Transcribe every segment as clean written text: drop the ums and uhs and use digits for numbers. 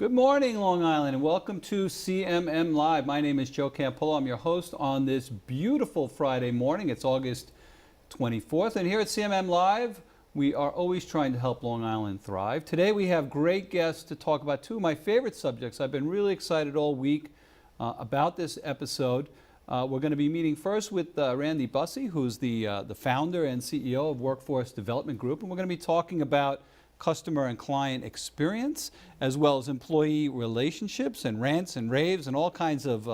Good morning, Long Island, and welcome to CMM Live. My name is Joe Campolo. I'm your host on this beautiful Friday morning. It's August 24th, and here at CMM Live, we are always trying to help Long Island thrive. Today, we have great guests to talk about two of my favorite subjects. I've been really excited all week about this episode. We're going to be meeting first with Randi Busse, who's the founder and CEO of Workforce Development Group, and we're going to be talking about customer and client experience, as well as employee relationships and rants and raves and all kinds of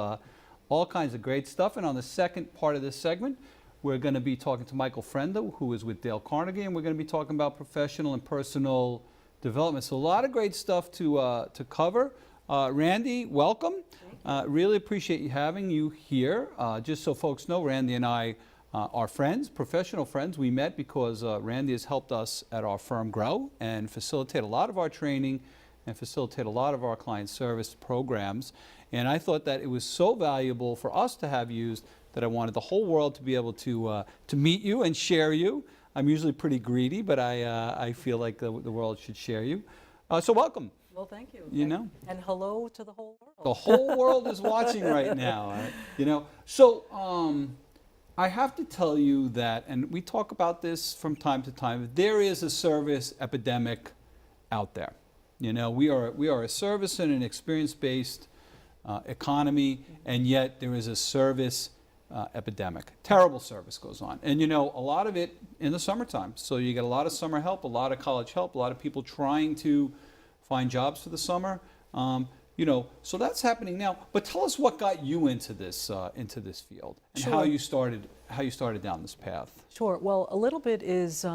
great stuff. And on the second part of this segment, we're going to be talking to Michael Frenda, who is with Carnegie, and we're going to be talking about professional and personal development. So a lot of great stuff to cover. Randi, welcome. Really appreciate you having you here. Just so folks know, Randi and I are friends, professional friends. We met because Randi has helped us at our firm grow and facilitate a lot of our training and facilitate a lot of our client service programs. And I thought that it was so valuable for us to have used that I wanted the whole world to be able to meet you and share you. I'm usually pretty greedy, but I feel like the world should share you. So welcome. Well, thank you. And hello to the whole world. The whole world is watching right now. So I have to tell you that, and we talk about this from time to time, there is a service epidemic out there. We are a service and an experience-based economy, and yet there is a service epidemic. Terrible service goes on. And a lot of it in the summertime. So you get a lot of summer help, a lot of college help, a lot of people trying to find jobs for the summer. So that's happening now. But tell us what got you into this field and Sure. how you started down this path. Sure. Well, a little bit is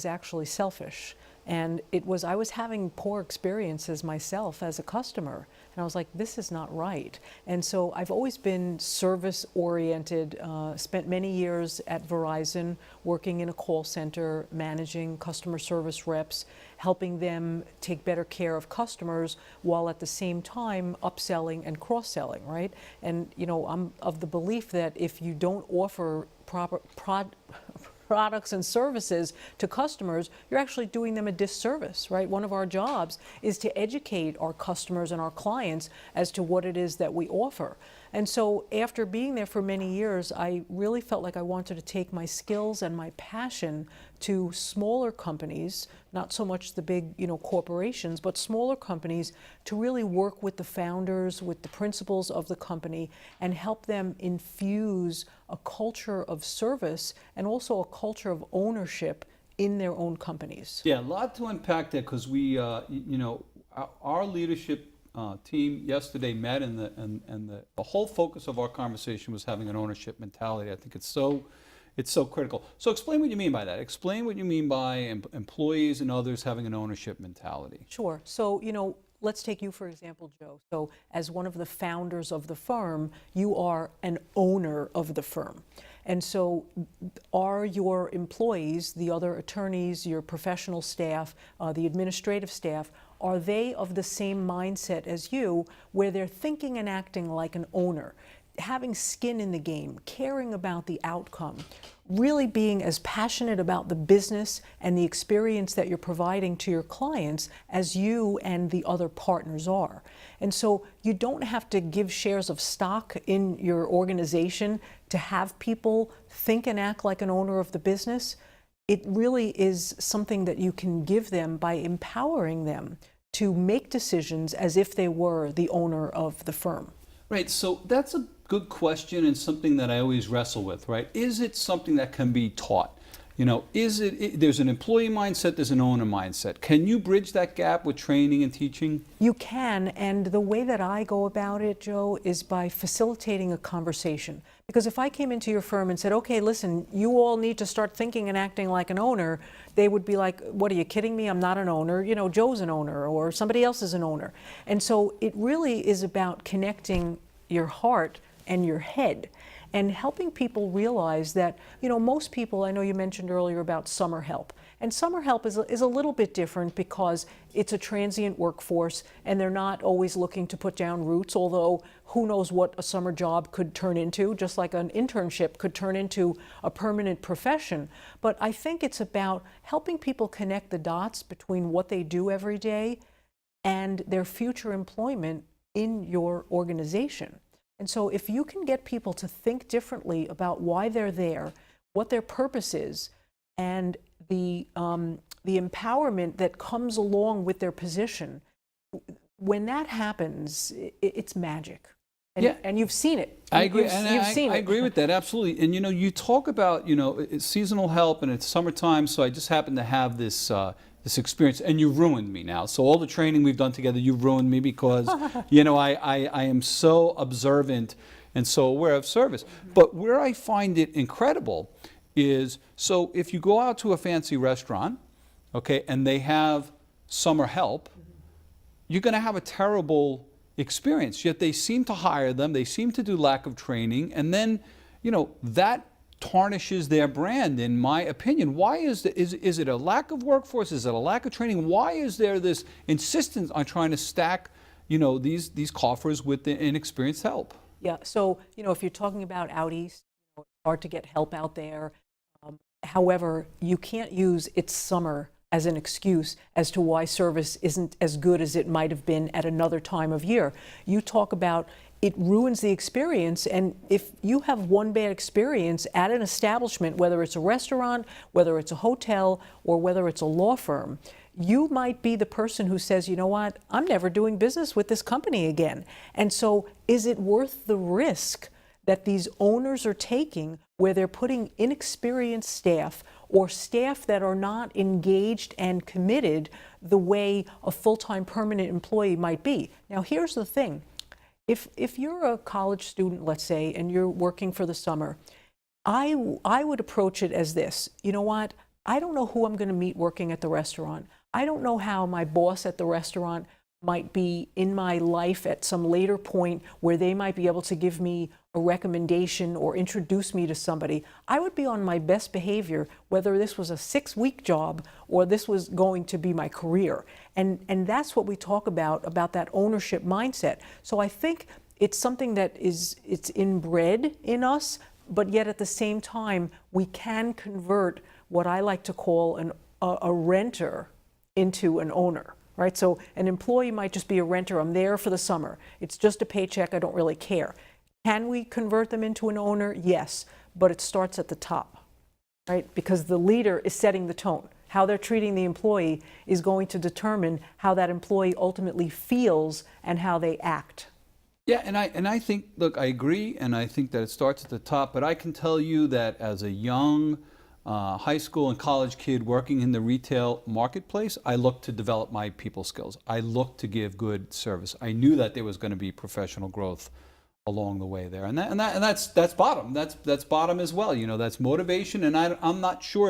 actually selfish, and I was having poor experiences myself as a customer, and I was like, this is not right. And so I've always been service oriented. Spent many years at Verizon working in a call center, managing customer service reps, helping them take better care of customers while at the same time upselling and cross-selling, right? And I'm of the belief that if you don't offer proper products and services to customers, you're actually doing them a disservice, right? One of our jobs is to educate our customers and our clients as to what it is that we offer. And so after being there for many years, I really felt like I wanted to take my skills and my passion to smaller companies, not so much the big, corporations, but smaller companies, to really work with the founders, with the principals of the company, and help them infuse a culture of service and also a culture of ownership in their own companies. Yeah, a lot to unpack there, because we, our leadership team yesterday met, and the whole focus of our conversation was having an ownership mentality. I think it's so critical. So explain what you mean by that. Explain what you mean by employees and others having an ownership mentality. Sure. So, let's take you, for example, Joe. So as one of the founders of the firm, you are an owner of the firm. And so are your employees, the other attorneys, your professional staff, the administrative staff, are they of the same mindset as you, where they're thinking and acting like an owner, having skin in the game, caring about the outcome, really being as passionate about the business and the experience that you're providing to your clients as you and the other partners are? And so you don't have to give shares of stock in your organization to have people think and act like an owner of the business. It really is something that you can give them by empowering them to make decisions as if they were the owner of the firm. Right, so that's a good question, and something that I always wrestle with, right? Is it something that can be taught? There's an employee mindset, there's an owner mindset. Can you bridge that gap with training and teaching? You can, and the way that I go about it, Joe, is by facilitating a conversation. Because if I came into your firm and said, okay, listen, you all need to start thinking and acting like an owner, they would be like, what, are you kidding me? I'm not an owner. Joe's an owner, or somebody else is an owner. And so it really is about connecting your heart and your head, and helping people realize that, most people, I know you mentioned earlier about summer help, and summer help is a little bit different because it's a transient workforce and they're not always looking to put down roots, although who knows what a summer job could turn into, just like an internship could turn into a permanent profession. But I think it's about helping people connect the dots between what they do every day and their future employment in your organization. And so if you can get people to think differently about why they're there, what their purpose is, and the empowerment that comes along with their position, when that happens, it's magic. And, yeah. And you've seen it. I agree, I agree with that, absolutely. And you talk about, it's seasonal help and it's summertime, so I just happen to have this this experience, and you ruined me now. So all the training we've done together, you've ruined me because, I am so observant and so aware of service. But where I find it incredible is, so if you go out to a fancy restaurant, okay, and they have summer help, you're going to have a terrible experience. Yet they seem to hire them, they seem to do lack of training, and then, that tarnishes their brand, in my opinion. Why is it a lack of workforce? Is it a lack of training? Why is there this insistence on trying to stack, these coffers with the inexperienced help? Yeah, so, if you're talking about out east, it's hard to get help out there. However, you can't use it's summer as an excuse as to why service isn't as good as it might have been at another time of year. You talk about it ruins the experience, and if you have one bad experience at an establishment, whether it's a restaurant, whether it's a hotel, or whether it's a law firm, you might be the person who says, you know what, I'm never doing business with this company again. And so is it worth the risk that these owners are taking, where they're putting inexperienced staff or staff that are not engaged and committed the way a full-time permanent employee might be? Now, here's the thing. If you're a college student, let's say, and you're working for the summer, I would approach it as this. You know what? I don't know who I'm going to meet working at the restaurant. I don't know how my boss at the restaurant might be in my life at some later point where they might be able to give me a recommendation or introduce me to somebody. I would be on my best behavior, whether this was a 6-week job or this was going to be my career. And that's what we talk about that ownership mindset. So I think it's something that it's inbred in us, but yet at the same time, we can convert what I like to call a renter into an owner. Right? So an employee might just be a renter. I'm there for the summer. It's just a paycheck. I don't really care. Can we convert them into an owner? Yes, but it starts at the top, right? Because the leader is setting the tone. How they're treating the employee is going to determine how that employee ultimately feels and how they act. Yeah, and I think, look, I agree, and I think that it starts at the top, but I can tell you that as a young high school and college kid working in the retail marketplace, I looked to develop my people skills. I looked to give good service. I knew that there was going to be professional growth along the way there, and that's bottom. That's bottom as well. That's motivation, and I'm not sure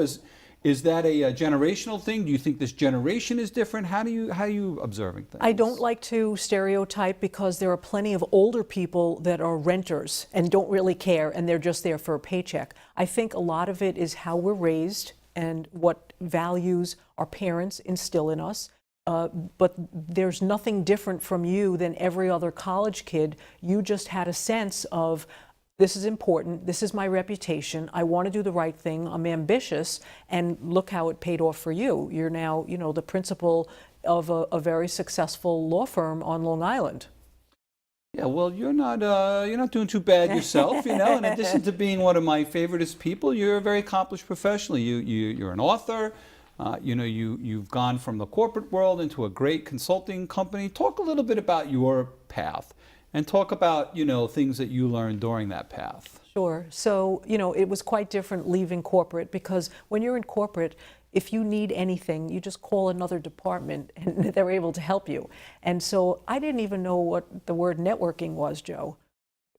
is that a generational thing? Do you think this generation is different? How are you observing things? I don't like to stereotype, because there are plenty of older people that are renters and don't really care, and they're just there for a paycheck. I think a lot of it is how we're raised and what values our parents instill in us. But there's nothing different from you than every other college kid. You just had a sense of, this is important, this is my reputation, I want to do the right thing, I'm ambitious, and look how it paid off for you. You're now, the principal of a very successful law firm on Long Island. Yeah, well, you're not doing too bad yourself, In addition to being one of my favoriteest people, you're very accomplished professionally. You're an author. You've gone from the corporate world into a great consulting company. Talk a little bit about your path, and talk about, things that you learned during that path. Sure. So, it was quite different leaving corporate, because when you're in corporate, if you need anything, you just call another department and they're able to help you. And so I didn't even know what the word networking was, Joe,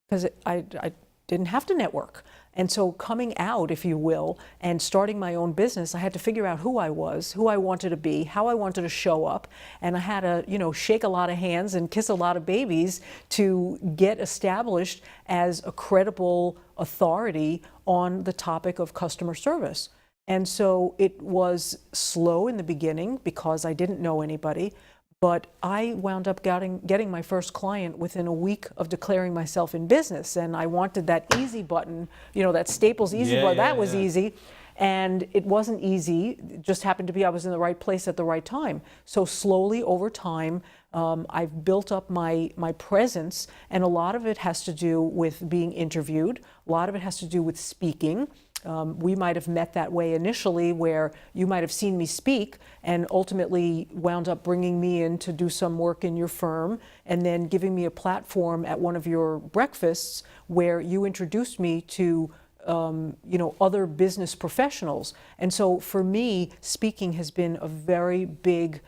because I didn't have to network. And so coming out, if you will, and starting my own business, I had to figure out who I was, who I wanted to be, how I wanted to show up. And I had to, shake a lot of hands and kiss a lot of babies to get established as a credible authority on the topic of customer service. And so it was slow in the beginning because I didn't know anybody. But I wound up getting my first client within a week of declaring myself in business. And I wanted that easy button, that Staples easy button, that was easy. And it wasn't easy, it just happened to be I was in the right place at the right time. So slowly over time, I've built up my presence, and a lot of it has to do with being interviewed. A lot of it has to do with speaking. We might have met that way initially, where you might have seen me speak and ultimately wound up bringing me in to do some work in your firm, and then giving me a platform at one of your breakfasts where you introduced me to other business professionals. And so for me, speaking has been a very big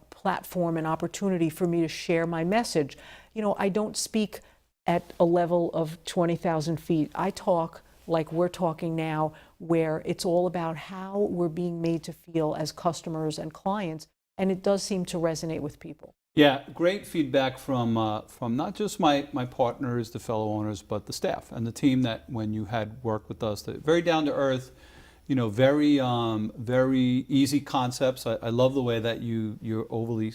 platform and opportunity for me to share my message. I don't speak at a level of 20,000 feet. I talk like we're talking now, where it's all about how we're being made to feel as customers and clients, and it does seem to resonate with people. Yeah, great feedback from not just my partners, the fellow owners, but the staff and the team that when you had worked with us, very down to earth, very easy concepts. I love the way that you're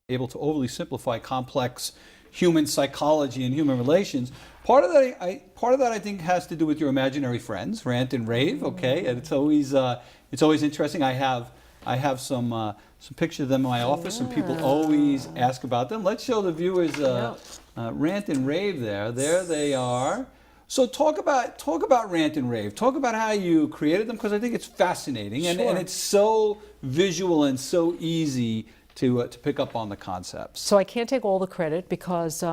able to overly simplify complex human psychology and human relations. Part of that I think has to do with your imaginary friends, Rant and Rave. Okay, and it's always interesting. I have some pictures of them in my office, and people always ask about them. Let's show the viewers Rant and Rave there. There they are. So talk about Rant and Rave. Talk about how you created them, because I think it's fascinating, and it's so visual and so easy to pick up on the concepts. So I can't take all the credit, because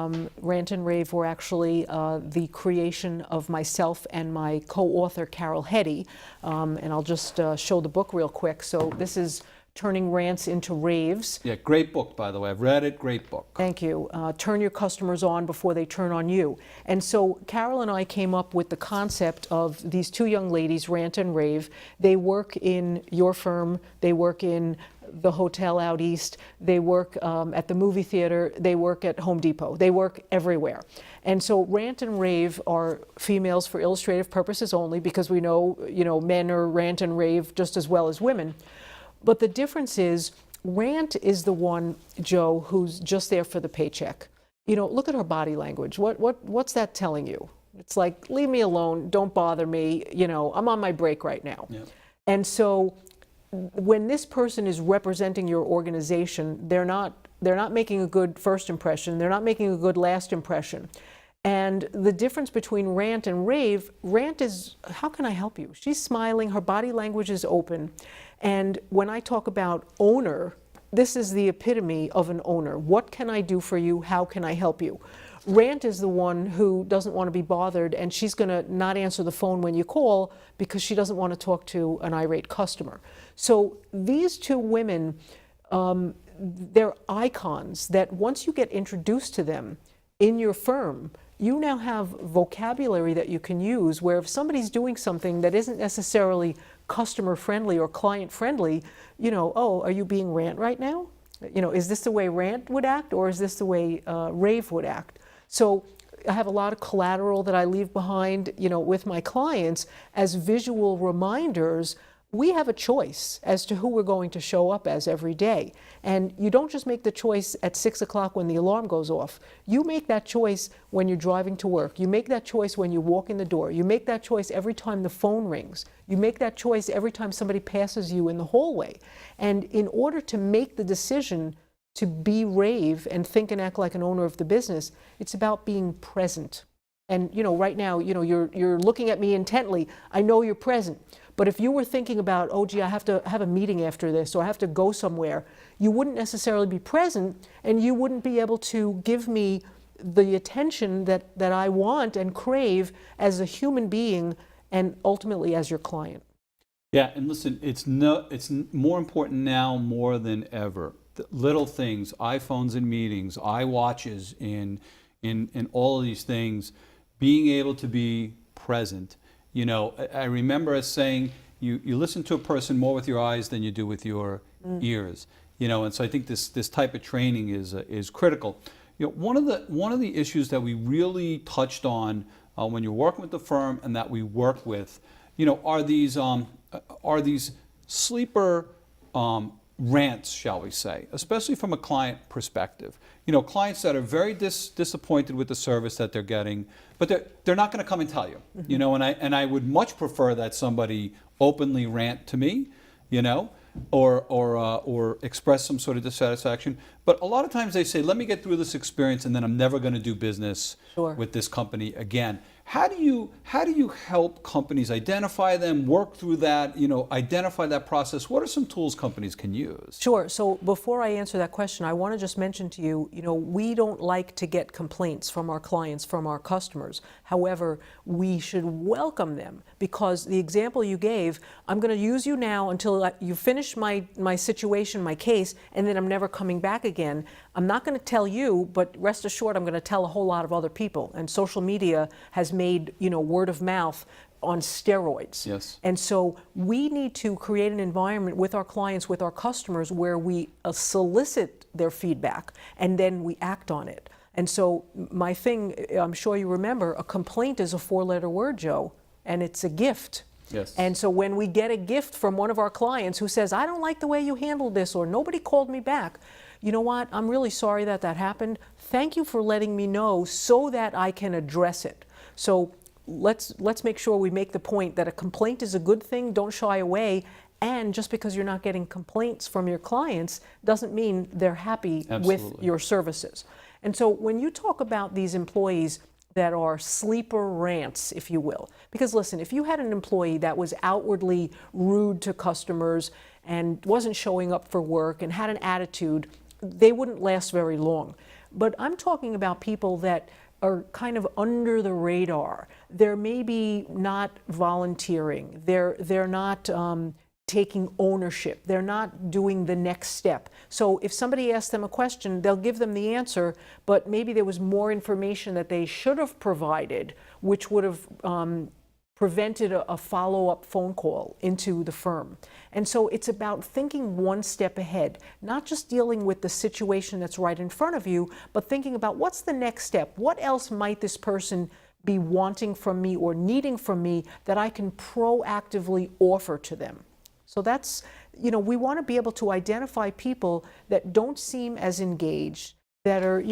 Rant and Rave were actually the creation of myself and my co-author Carol Hetty, and I'll just show the book real quick. So this is Turning Rants into Raves. Yeah, great book, by the way. I've read it, great book. Thank you. Turn your customers on before they turn on you. And so Carol and I came up with the concept of these two young ladies, Rant and Rave. They work in your firm, they work in the hotel out east, they work at the movie theater, they work at Home Depot, they work everywhere. And so Rant and Rave are females for illustrative purposes only, because we know, men are rant and rave just as well as women. But the difference is, Rant is the one, Joe, who's just there for the paycheck. Look at her body language. What's that telling you? It's like, leave me alone, don't bother me, I'm on my break right now. Yeah. And so when this person is representing your organization, they're not making a good first impression, they're not making a good last impression. And the difference between Rant and Rave, Rant is, how can I help you? She's smiling, her body language is open. And when I talk about owner, this is the epitome of an owner. What can I do for you? How can I help you? Rant is the one who doesn't want to be bothered, and she's going to not answer the phone when you call because she doesn't want to talk to an irate customer. So these two women, they're icons that once you get introduced to them in your firm, you now have vocabulary that you can use, where if somebody's doing something that isn't necessarily customer friendly or client friendly, oh, are you being Rant right now? Is this the way Rant would act, or is this the way Rave would act? So I have a lot of collateral that I leave behind, with my clients as visual reminders. We have a choice as to who we're going to show up as every day. And you don't just make the choice at 6 o'clock when the alarm goes off. You make that choice when you're driving to work. You make that choice when you walk in the door. You make that choice every time the phone rings. You make that choice every time somebody passes you in the hallway. And in order to make the decision to be Rave and think and act like an owner of the business, it's about being present. And right now, you're looking at me intently. I know you're present. But if you were thinking about, oh gee, I have to have a meeting after this, or I have to go somewhere, you wouldn't necessarily be present, and you wouldn't be able to give me the attention that I want and crave as a human being, and ultimately as your client. Yeah, and listen, it's more important now more than ever. The little things, iPhones in meetings, iWatches in all of these things, being able to be present. I remember us saying, you listen to a person more with your eyes than you do with your ears. And so I think this type of training is critical. One of the issues that we really touched on when you're working with the firm and that we work with, are these sleeper rants, shall we say, especially from a client perspective. Clients that are very disappointed with the service that they're getting, but they're not going to come and tell you. And I would much prefer that somebody openly rant to me. or express some sort of dissatisfaction. But a lot of times they say, let me get through this experience and then I'm never going to do business Sure. with this company again. How do you help companies identify them, work through that, identify that process? What are some tools companies can use? Sure. So before I answer that question, I want to just mention to you, we don't like to get complaints from our clients, from our customers. However, we should welcome them, because the example you gave, I'm going to use you now until you finish my situation, my case, and then I'm never coming back again. I'm not going to tell you, but rest assured I'm going to tell a whole lot of other people. And social media has made, word of mouth on steroids. Yes. And so we need to create an environment with our clients, with our customers, where we solicit their feedback and then we act on it. And so my thing, I'm sure you remember, a complaint is a 4-letter word, Joe, and it's a gift. Yes. And so when we get a gift from one of our clients who says, I don't like the way you handled this, or nobody called me back, you know what, I'm really sorry that happened. Thank you for letting me know so that I can address it. So let's make sure we make the point that a complaint is a good thing. Don't shy away. And just because you're not getting complaints from your clients doesn't mean they're happy Absolutely. with your services. And so when you talk about these employees that are sleeper rants, if you will, because listen, if you had an employee that was outwardly rude to customers and wasn't showing up for work and had an attitude, they wouldn't last very long. But I'm talking about people that are kind of under the radar. They're maybe not volunteering. They're not taking ownership. They're not doing the next step. So if somebody asks them a question, they'll give them the answer, but maybe there was more information that they should have provided, which would have prevented a follow-up phone call into the firm. And so it's about thinking one step ahead, not just dealing with the situation that's right in front of you, but thinking about what's the next step? What else might this person be wanting from me or needing from me that I can proactively offer to them? So that's, we want to be able to identify people that don't seem as engaged, that are,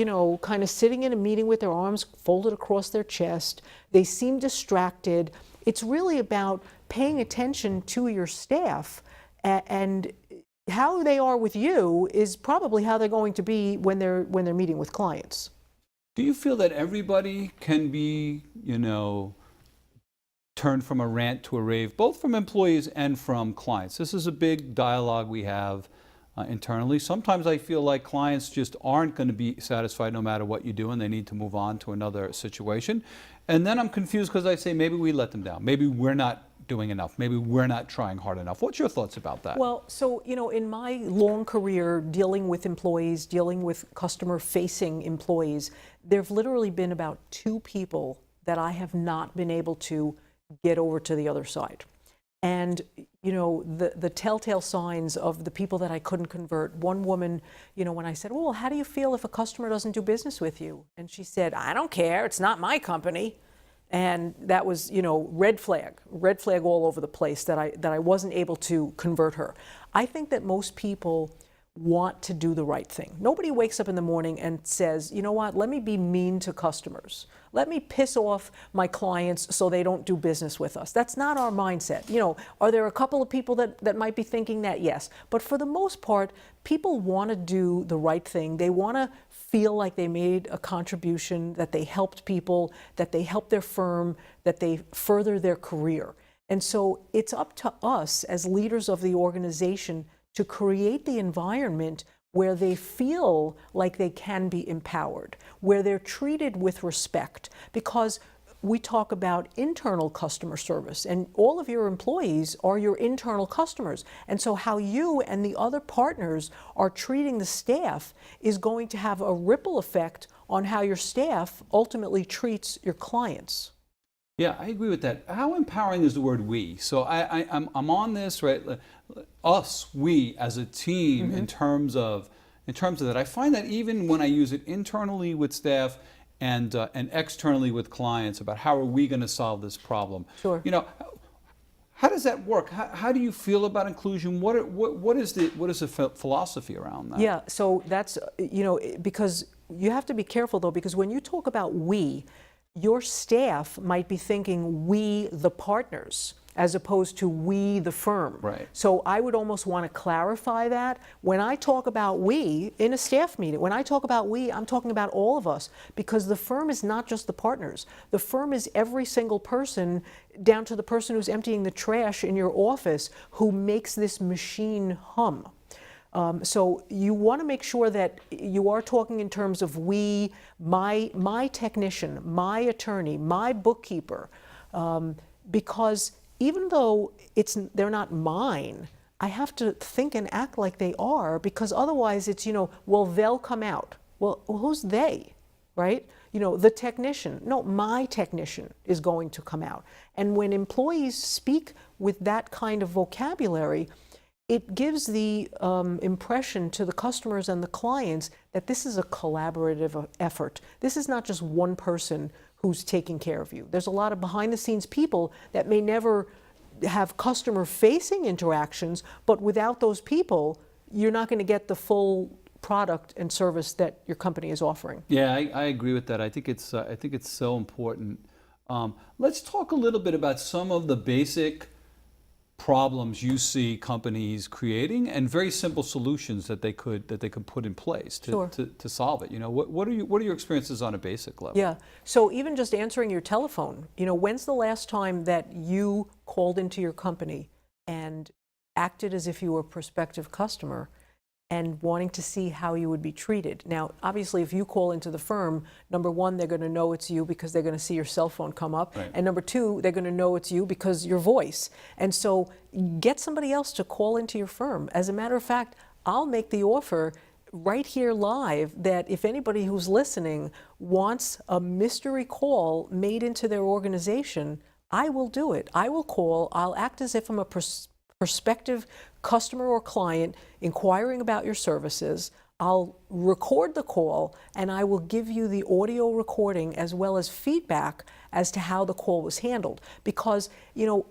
kind of sitting in a meeting with their arms folded across their chest. They seem distracted. It's really about paying attention to your staff, and how they are with you is probably how they're going to be when they're meeting with clients. Do you feel that everybody can be, turned from a rant to a rave, both from employees and from clients? This is a big dialogue we have internally. Sometimes I feel like clients just aren't going to be satisfied no matter what you do, and they need to move on to another situation. And then I'm confused because I say maybe we let them down. Maybe we're not doing enough. Maybe we're not trying hard enough. What's your thoughts about that? Well, so, in my long career dealing with employees, dealing with customer-facing employees, there have literally been about 2 people that I have not been able to get over to the other side. And, the telltale signs of the people that I couldn't convert. One woman, when I said, well, how do you feel if a customer doesn't do business with you? And she said, I don't care. It's not my company. And that was, red flag all over the place that I wasn't able to convert her. I think that most people want to do the right thing. Nobody wakes up in the morning and says, you know what, let me be mean to customers. Let me piss off my clients so they don't do business with us. That's not our mindset. Are there a couple of people that might be thinking that? Yes. But for the most part, people want to do the right thing. They want to feel like they made a contribution, that they helped people, that they helped their firm, that they further their career. And so it's up to us as leaders of the organization to create the environment where they feel like they can be empowered, where they're treated with respect, because we talk about internal customer service, and all of your employees are your internal customers. And so how you and the other partners are treating the staff is going to have a ripple effect on how your staff ultimately treats your clients. Yeah, I agree with that. How empowering is the word we? So I'm on this, right? Us, we as a team, in terms of that. I find that even when I use it internally with staff and externally with clients about how are we going to solve this problem. Sure. How does that work? How do you feel about inclusion? What is the philosophy around that? Yeah, so that's, because you have to be careful though, because when you talk about we, your staff might be thinking we, the partners. as opposed to we, the firm. Right. So I would almost want to clarify that. When I talk about we in a staff meeting, when I talk about we, I'm talking about all of us, because the firm is not just the partners. The firm is every single person, down to the person who's emptying the trash in your office, who makes this machine hum. So you want to make sure that you are talking in terms of we, my technician, my attorney, my bookkeeper, because even though they're not mine, I have to think and act like they are, because otherwise it's, well, they'll come out. Well, who's they, right? The technician. No, my technician is going to come out. And when employees speak with that kind of vocabulary, it gives the impression to the customers and the clients that this is a collaborative effort. This is not just one person who's taking care of you. There's a lot of behind-the-scenes people that may never have customer-facing interactions, but without those people, you're not going to get the full product and service that your company is offering. Yeah, I agree with that. I think it's so important. Let's talk a little bit about some of the basic problems you see companies creating and very simple solutions that they could put in place to solve it. What are your experiences on a basic level? Yeah. So even just answering your telephone, when's the last time that you called into your company and acted as if you were a prospective customer and wanting to see how you would be treated? Now, obviously, if you call into the firm, number one, they're going to know it's you because they're going to see your cell phone come up. Right. And number two, they're going to know it's you because your voice. And so get somebody else to call into your firm. As a matter of fact, I'll make the offer right here live that if anybody who's listening wants a mystery call made into their organization, I will do it. I will call. I'll act as if I'm a prospective customer or client inquiring about your services. I'll record the call and I will give you the audio recording as well as feedback as to how the call was handled. Because,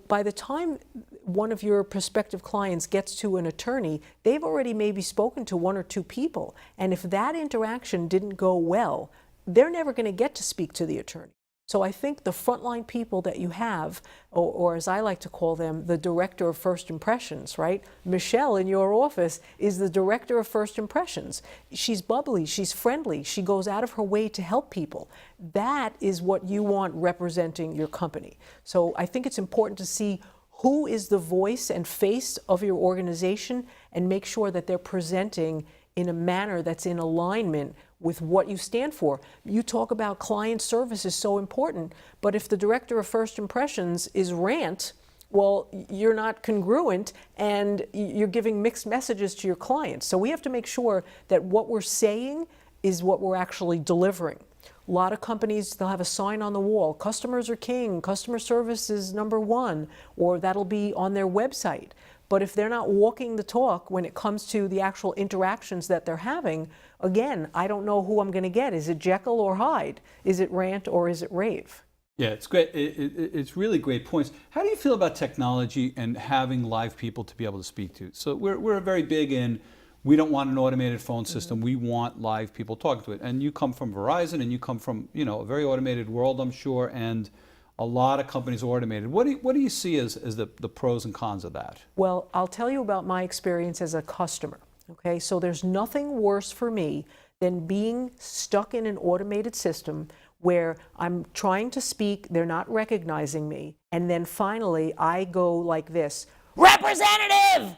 by the time one of your prospective clients gets to an attorney, they've already maybe spoken to one or two people. And if that interaction didn't go well, they're never going to get to speak to the attorney. So I think the frontline people that you have, or as I like to call them, the director of first impressions, right? Michelle in your office is the director of first impressions. She's bubbly, she's friendly, she goes out of her way to help people. That is what you want representing your company. So I think it's important to see who is the voice and face of your organization and make sure that they're presenting in a manner that's in alignment with what you stand for. You talk about client service is so important, but if the director of first impressions is rant, well, you're not congruent and you're giving mixed messages to your clients. So we have to make sure that what we're saying is what we're actually delivering. A lot of companies, they'll have a sign on the wall, customers are king, customer service is number one, or that'll be on their website. But if they're not walking the talk when it comes to the actual interactions that they're having, again, I don't know who I'm going to get. Is it Jekyll or Hyde? Is it rant or is it rave? Yeah, it's great. It's really great points. How do you feel about technology and having live people to be able to speak to? So we're very big in, we don't want an automated phone system. We want live people talking to it. And you come from Verizon and you come from, a very automated world, I'm sure, and a lot of companies are automated. What do you see as the pros and cons of that? Well, I'll tell you about my experience as a customer. Okay, so there's nothing worse for me than being stuck in an automated system where I'm trying to speak, they're not recognizing me, and then finally I go like this, representative!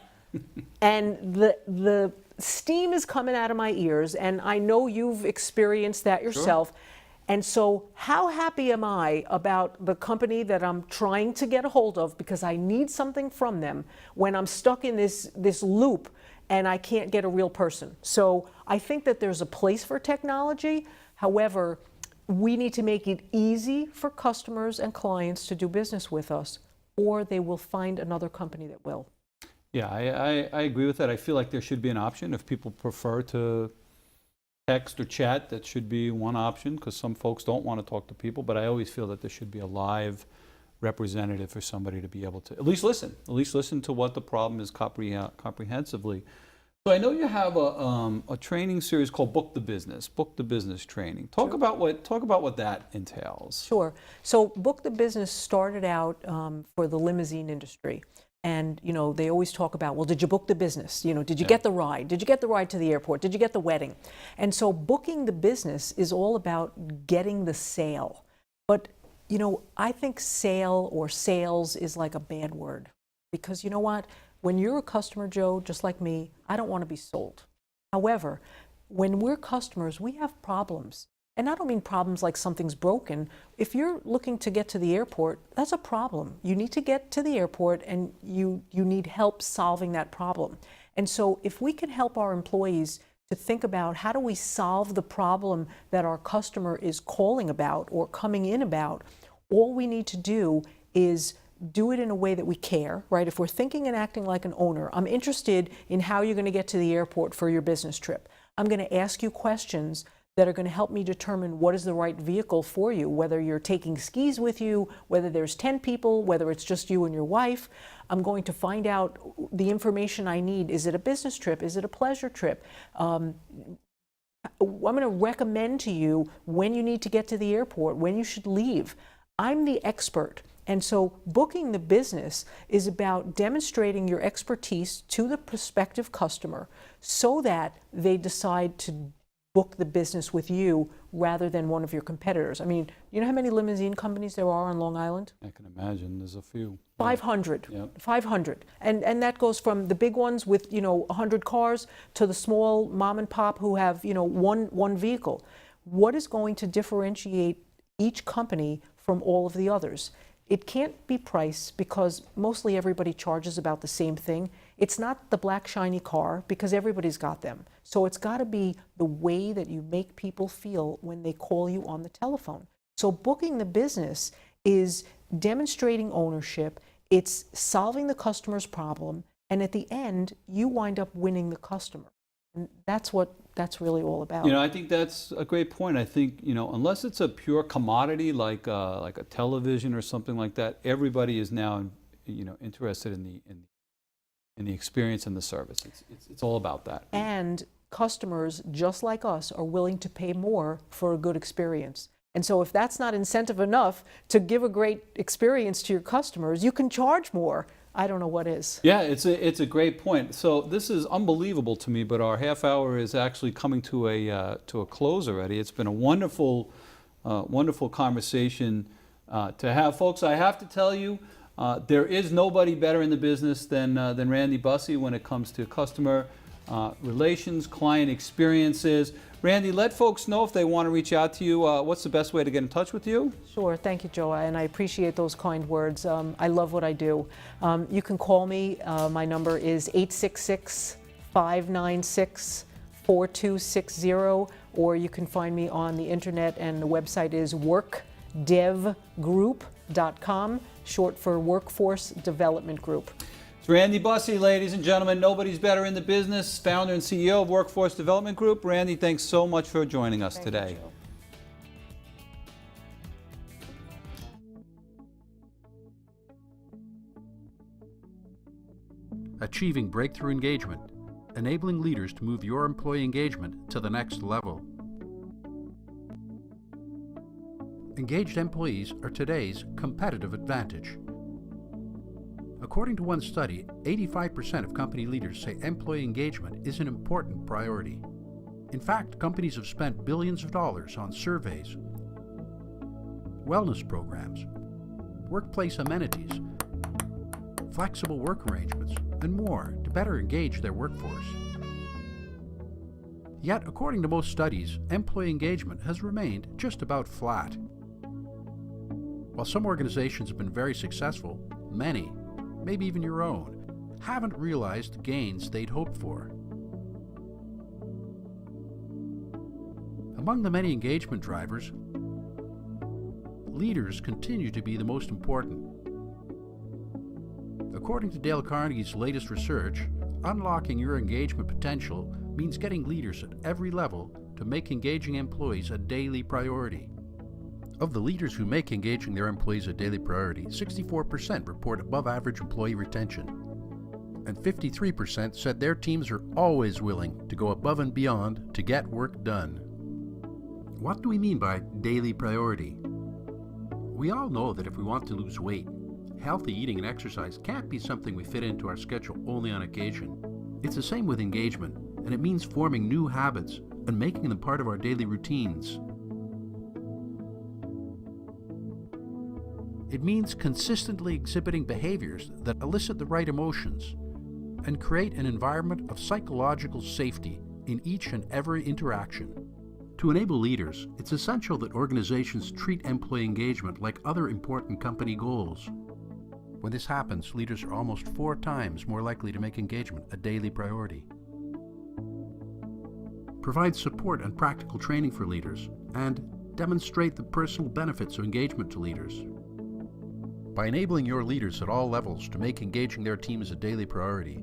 And the steam is coming out of my ears, and I know you've experienced that yourself. Sure. And so how happy am I about the company that I'm trying to get a hold of because I need something from them when I'm stuck in this loop and I can't get a real person? So I think that there's a place for technology. However, we need to make it easy for customers and clients to do business with us, or they will find another company that will. Yeah, I agree with that. I feel like there should be an option if people prefer to text or chat. That should be one option because some folks don't want to talk to people, but I always feel that there should be a live representative for somebody to be able to at least listen to what the problem is comprehensively. So I know you have a training series called Book the Business training. Talk about what that entails. Sure. So Book the Business started out for the limousine industry. And, you know, they always talk about, well, did you book the business? You know, did you get the ride? Did you get the ride to the airport? Did you get the wedding? And so booking the business is all about getting the sale. But, you know, I think sale or sales is like a bad word. Because you know what? When you're a customer, Joe, just like me, I don't want to be sold. However, when we're customers, we have problems. And I don't mean problems like something's broken. If you're looking to get to the airport, that's a problem. You need to get to the airport and you need help solving that problem. And so if we can help our employees to think about how do we solve the problem that our customer is calling about or coming in about, all we need to do is do it in a way that we care, right? If we're thinking and acting like an owner, I'm interested in how you're going to get to the airport for your business trip. I'm going to ask you questions that are going to help me determine what is the right vehicle for you, whether you're taking skis with you, whether there's 10 people, whether it's just you and your wife. I'm going to find out the information I need. Is it a business trip? Is it a pleasure trip? I'm going to recommend to you when you need to get to the airport, when you should leave. I'm the expert. And so booking the business is about demonstrating your expertise to the prospective customer so that they decide to book the business with you rather than one of your competitors. I mean, you know how many limousine companies there are on Long Island? I can imagine there's a few. 500. Yep. 500. And that goes from the big ones with, you know, 100 cars to the small mom and pop who have, you know, one vehicle. What is going to differentiate each company from all of the others? It can't be price because mostly everybody charges about the same thing. It's not the black shiny car because everybody's got them. So it's got to be the way that you make people feel when they call you on the telephone. So booking the business is demonstrating ownership, it's solving the customer's problem, and at the end, you wind up winning the customer. And that's what that's really all about. You know, I think that's a great point. I think, you know, unless it's a pure commodity like a television or something like that, everybody is now, you know, interested in the experience and the service. It's all about that. And customers, just like us, are willing to pay more for a good experience. And so if that's not incentive enough to give a great experience to your customers, you can charge more. I don't know what is. Yeah, it's a great point. So this is unbelievable to me, but our half hour is actually coming to a close already. It's been a wonderful conversation to have, folks. I have to tell you, there is nobody better in the business than Randi Busse when it comes to customer relations, client experiences. Randi, let folks know if they want to reach out to you. What's the best way to get in touch with you? Sure. Thank you, Joe, and I appreciate those kind words. I love what I do. You can call me. My number is 866-596-4260, or you can find me on the internet, and the website is workdevgroup.com, short for Workforce Development Group. Randi Busse, ladies and gentlemen, nobody's better in the business, founder and CEO of Workforce Development Group. Randi, thanks so much for joining us today. Achieving breakthrough engagement, enabling leaders to move your employee engagement to the next level. Engaged employees are today's competitive advantage. According to one study, 85% of company leaders say employee engagement is an important priority. In fact, companies have spent billions of dollars on surveys, wellness programs, workplace amenities, flexible work arrangements, and more to better engage their workforce. Yet, according to most studies, employee engagement has remained just about flat. While some organizations have been very successful, many, maybe even your own, haven't realized the gains they'd hoped for. Among the many engagement drivers, leaders continue to be the most important. According to Dale Carnegie's latest research, unlocking your engagement potential means getting leaders at every level to make engaging employees a daily priority. Of the leaders who make engaging their employees a daily priority, 64% report above average employee retention. and 53% said their teams are always willing to go above and beyond to get work done. What do we mean by daily priority? We all know that if we want to lose weight, healthy eating and exercise can't be something we fit into our schedule only on occasion. It's the same with engagement, and it means forming new habits and making them part of our daily routines. It means consistently exhibiting behaviors that elicit the right emotions and create an environment of psychological safety in each and every interaction. To enable leaders, it's essential that organizations treat employee engagement like other important company goals. When this happens, leaders are almost 4 times more likely to make engagement a daily priority. Provide support and practical training for leaders, and demonstrate the personal benefits of engagement to leaders. By enabling your leaders at all levels to make engaging their teams a daily priority,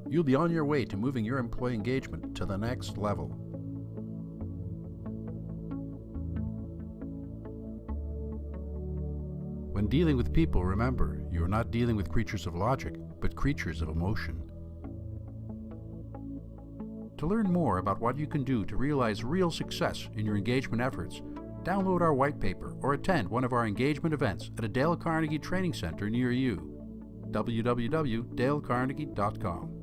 you'll be on your way to moving your employee engagement to the next level. When dealing with people, remember, you are not dealing with creatures of logic, but creatures of emotion. To learn more about what you can do to realize real success in your engagement efforts, download our white paper or attend one of our engagement events at a Dale Carnegie training center near you. www.dalecarnegie.com.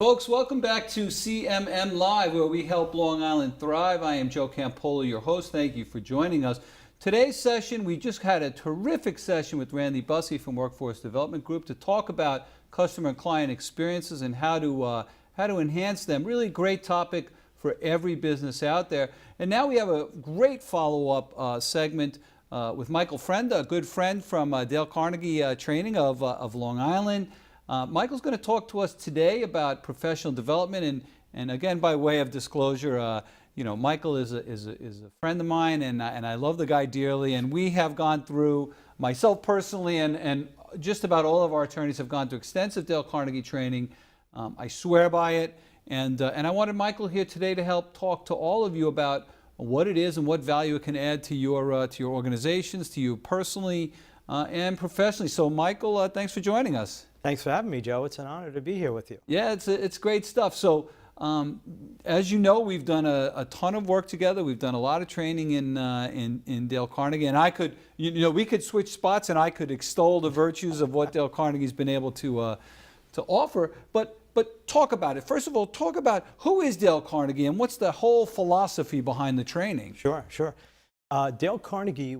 Folks, welcome back to CMM Live, where we help Long Island thrive. I am Joe Campolo, your host. Thank you for joining us. Today's session, we just had a terrific session with Randi Busse from Workforce Development Group to talk about customer and client experiences and how to enhance them. Really great topic for every business out there. And now we have a great follow-up segment with Michael Frenda, a good friend from Dale Carnegie Training of Long Island. Michael's going to talk to us today about professional development, and again, by way of disclosure, Michael is a friend of mine, and I love the guy dearly. And we have gone through, myself personally, and just about all of our attorneys have gone through extensive Dale Carnegie training. I swear by it, and I wanted Michael here today to help talk to all of you about what it is and what value it can add to your organizations, to you personally and professionally. So, Michael, thanks for joining us. Thanks for having me, Joe. It's an honor to be here with you. Yeah, it's great stuff. So, as you know, we've done a ton of work together. We've done a lot of training in Dale Carnegie, and I could, we could switch spots, and I could extol the virtues of what Dale Carnegie's been able to offer. But talk about it. First of all, talk about who is Dale Carnegie and what's the whole philosophy behind the training. Sure. Dale Carnegie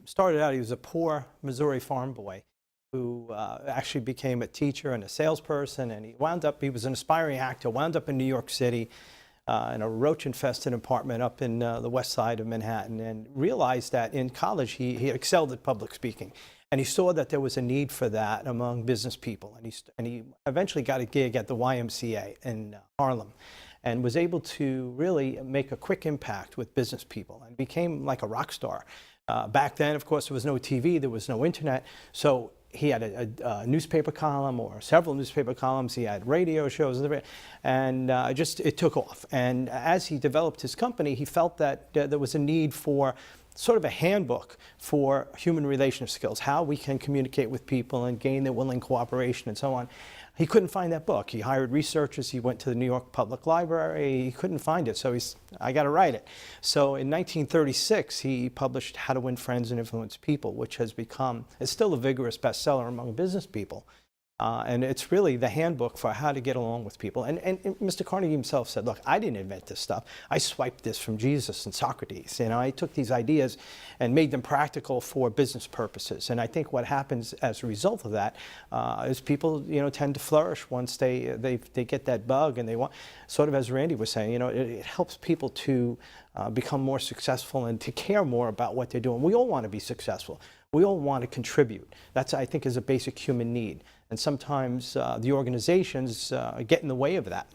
started out, he was a poor Missouri farm boy who actually became a teacher and a salesperson, and he was an aspiring actor, wound up in New York City in a roach-infested apartment up in the west side of Manhattan, and realized that in college he excelled at public speaking. And he saw that there was a need for that among business people. And he eventually got a gig at the YMCA in Harlem and was able to really make a quick impact with business people and became like a rock star. Back then, of course, there was no TV, there was no internet. So he had a newspaper column or several newspaper columns. He had radio shows, and it took off. And as he developed his company, he felt that there was a need for sort of a handbook for human relationship skills, how we can communicate with people and gain their willing cooperation and so on. He couldn't find that book. He hired researchers. He went to the New York Public Library. He couldn't find it, so I got to write it. So in 1936, he published How to Win Friends and Influence People, which has become, it's still a vigorous bestseller among business people. And it's really the handbook for how to get along with people. And Mr. Carnegie himself said, look, I didn't invent this stuff. I swiped this from Jesus and Socrates. I took these ideas and made them practical for business purposes. And I think what happens as a result of that is people, tend to flourish once they get that bug, and they want, sort of as Randy was saying, it helps people to become more successful and to care more about what they're doing. We all want to be successful. We all want to contribute. That's, I think, is a basic human need. And sometimes the organizations get in the way of that.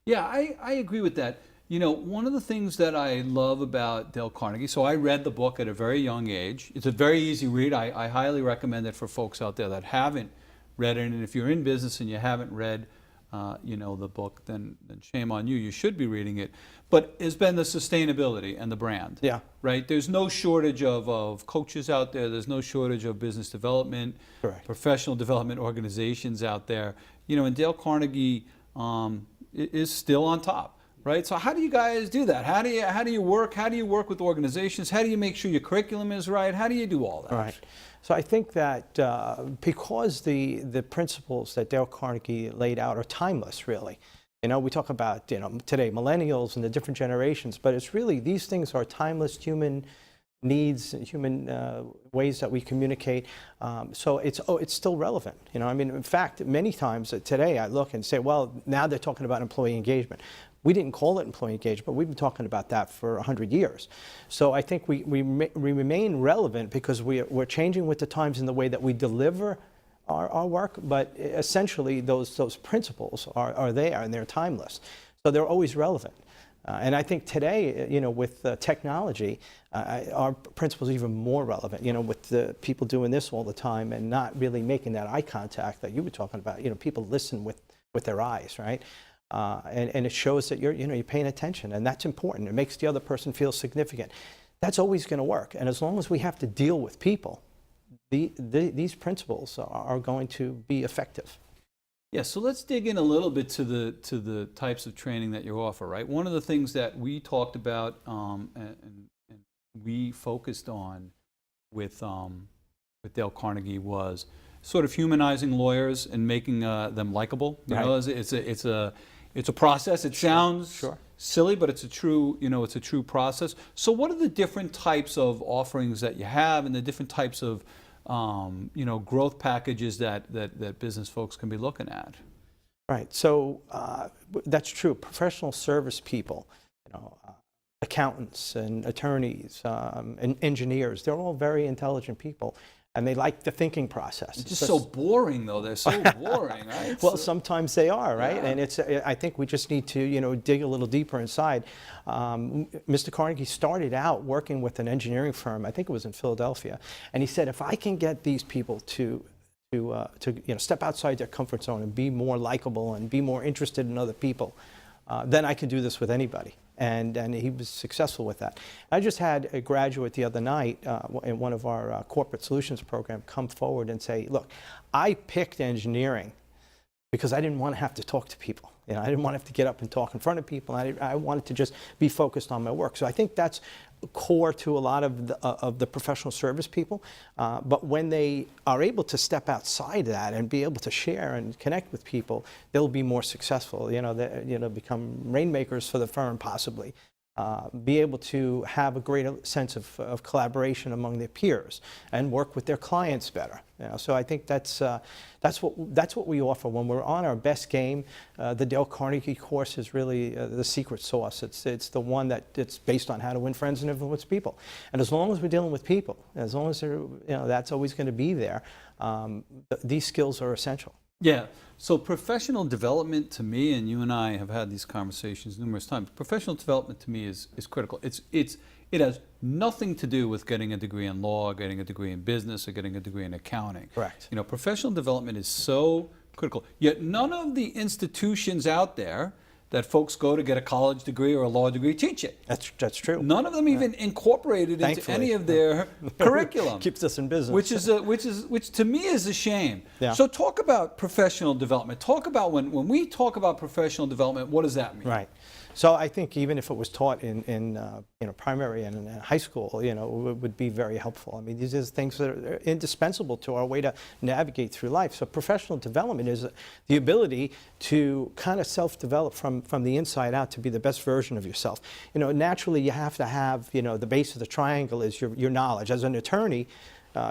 Yeah, I agree with that. One of the things that I love about Dale Carnegie, so I read the book at a very young age. It's a very easy read. I highly recommend it for folks out there that haven't read it. And if you're in business and you haven't read the book, then shame on you. You should be reading it. But it's been the sustainability and the brand. Yeah. Right? There's no shortage of coaches out there. There's no shortage of business development, Correct. professional development organizations out there. And Dale Carnegie is still on top. Right. So how do you guys do that? How do you work? How do you work with organizations? How do you make sure your curriculum is right? How do you do all that? Right. So I think that because the principles that Dale Carnegie laid out are timeless, really. We talk about today millennials and the different generations, but it's really these things are timeless human needs, human ways that we communicate. So it's still relevant. In fact, many times today I look and say, well, now they're talking about employee engagement. We didn't call it employee engagement. We've been talking about that for 100 years. So I think we remain relevant because we're changing with the times in the way that we deliver our work, but essentially those principles are there and they're timeless. So they're always relevant. And I think today, with technology, our principles are even more relevant, with the people doing this all the time and not really making that eye contact that you were talking about. People listen with their eyes, right? And it shows that you're paying attention, and that's important. It makes the other person feel significant. That's always going to work. And as long as we have to deal with people, these principles are going to be effective. Yeah, so let's dig in a little bit to the types of training that you offer, right? One of the things that we talked about and we focused on with Dale Carnegie was sort of humanizing lawyers and making them likable. You know, it's a process. It sounds silly, but it's a true process. So what are the different types of offerings that you have, and the different types of growth packages that business folks can be looking at? Right. So that's true. Professional service people, accountants and attorneys and engineers, they're all very intelligent people. And they like the thinking process. It's just so boring, though. They're so boring, right? Well, sometimes they are, right? Yeah. And I think we just need to, dig a little deeper inside. Mr. Carnegie started out working with an engineering firm. I think it was in Philadelphia, and he said, if I can get these people to step outside their comfort zone and be more likable and be more interested in other people, then I can do this with anybody. And he was successful with that. I just had a graduate the other night in one of our corporate solutions program come forward and say, look, I picked engineering because I didn't want to have to talk to people. I didn't want to have to get up and talk in front of people. I wanted to just be focused on my work. So I think that's core to a lot of the professional service people. But when they are able to step outside that and be able to share and connect with people, they'll be more successful. Become rainmakers for the firm, possibly. Be able to have a greater sense of collaboration among their peers and work with their clients better. So I think that's what we offer when we're on our best game. The Dale Carnegie course is really the secret sauce. It's the one it's based on how to win friends and influence people. And as long as we're dealing with people, as long as that's always going to be there, these skills are essential. Yeah. So professional development to me, and you and I have had these conversations numerous times, professional development to me is critical. It has nothing to do with getting a degree in law, getting a degree in business, or getting a degree in accounting. Correct. Professional development is so critical. Yet none of the institutions out there that folks go to get a college degree or a law degree teach it. That's true. None of them even incorporated into any of their curriculum. Keeps us in business. Which to me is a shame. Yeah. So talk about professional development. Talk about when we talk about professional development, what does that mean? Right. So I think even if it was taught in primary and in high school, it would be very helpful. I mean, these are things that are indispensable to our way to navigate through life. So professional development is the ability to kind of self-develop from the inside out to be the best version of yourself. Naturally you have to have, the base of the triangle is your knowledge. As an attorney,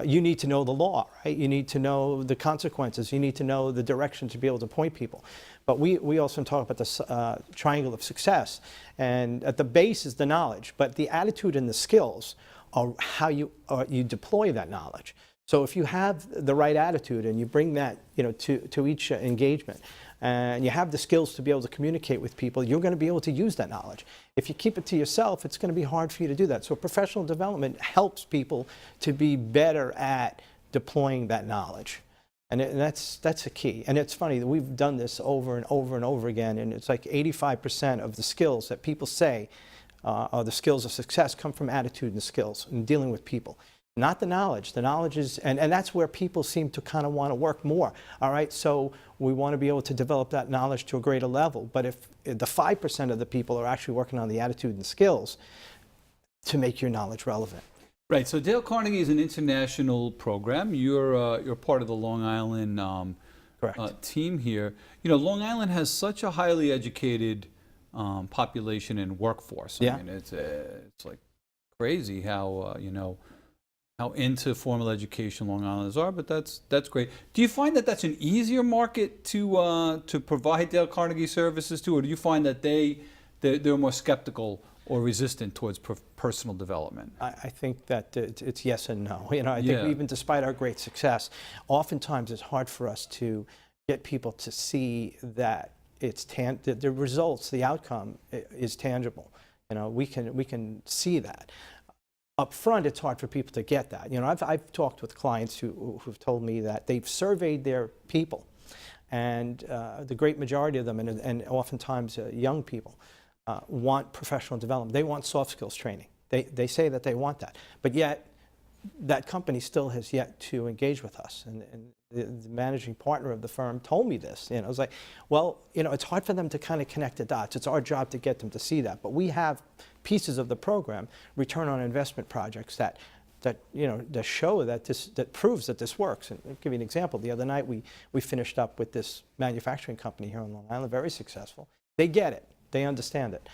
you need to know the law, right? You need to know the consequences. You need to know the direction to be able to point people. But we also talk about the triangle of success. And at the base is the knowledge, but the attitude and the skills are how you deploy that knowledge. So if you have the right attitude and you bring that to each engagement, and you have the skills to be able to communicate with people, you're going to be able to use that knowledge. If you keep it to yourself, it's going to be hard for you to do that. So professional development helps people to be better at deploying that knowledge. And that's a key. And it's funny that we've done this over and over and over again, and it's like 85% of the skills that people say are the skills of success come from attitude and skills and dealing with people. Not the knowledge. The knowledge is, and that's where people seem to kind of want to work more. All right, so we want to be able to develop that knowledge to a greater level. But if the 5% of the people are actually working on the attitude and skills to make your knowledge relevant. Right. So Dale Carnegie is an international program. You're part of the Long Island team here. You know, Long Island has such a highly educated population and workforce. I mean, it's like crazy how you know, how into formal education Long Islanders are, but that's great. Do you find that that's an easier market to provide Dale Carnegie services to, or do you find that they're more skeptical or resistant towards personal development? I think that it's yes and no. You know, I think even despite our great success, oftentimes it's hard for us to get people to see that it's the results, the outcome is tangible. You know, we can see that. Up front, it's hard for people to get that. You know, I've talked with clients who've told me that they've surveyed their people, and the great majority of them, and oftentimes young people, want professional development. They want soft skills training. They say that they want that, but yet that company still has yet to engage with us. And the managing partner of the firm told me this. You know, I was like, well, you know, it's hard for them to kind of connect the dots. It's our job to get them to see that. But we have pieces of the program, return on investment projects that you know, that show that proves that this works. And I'll give you an example. The other night we finished up with this manufacturing company here on Long Island, very successful. They get it. They understand it.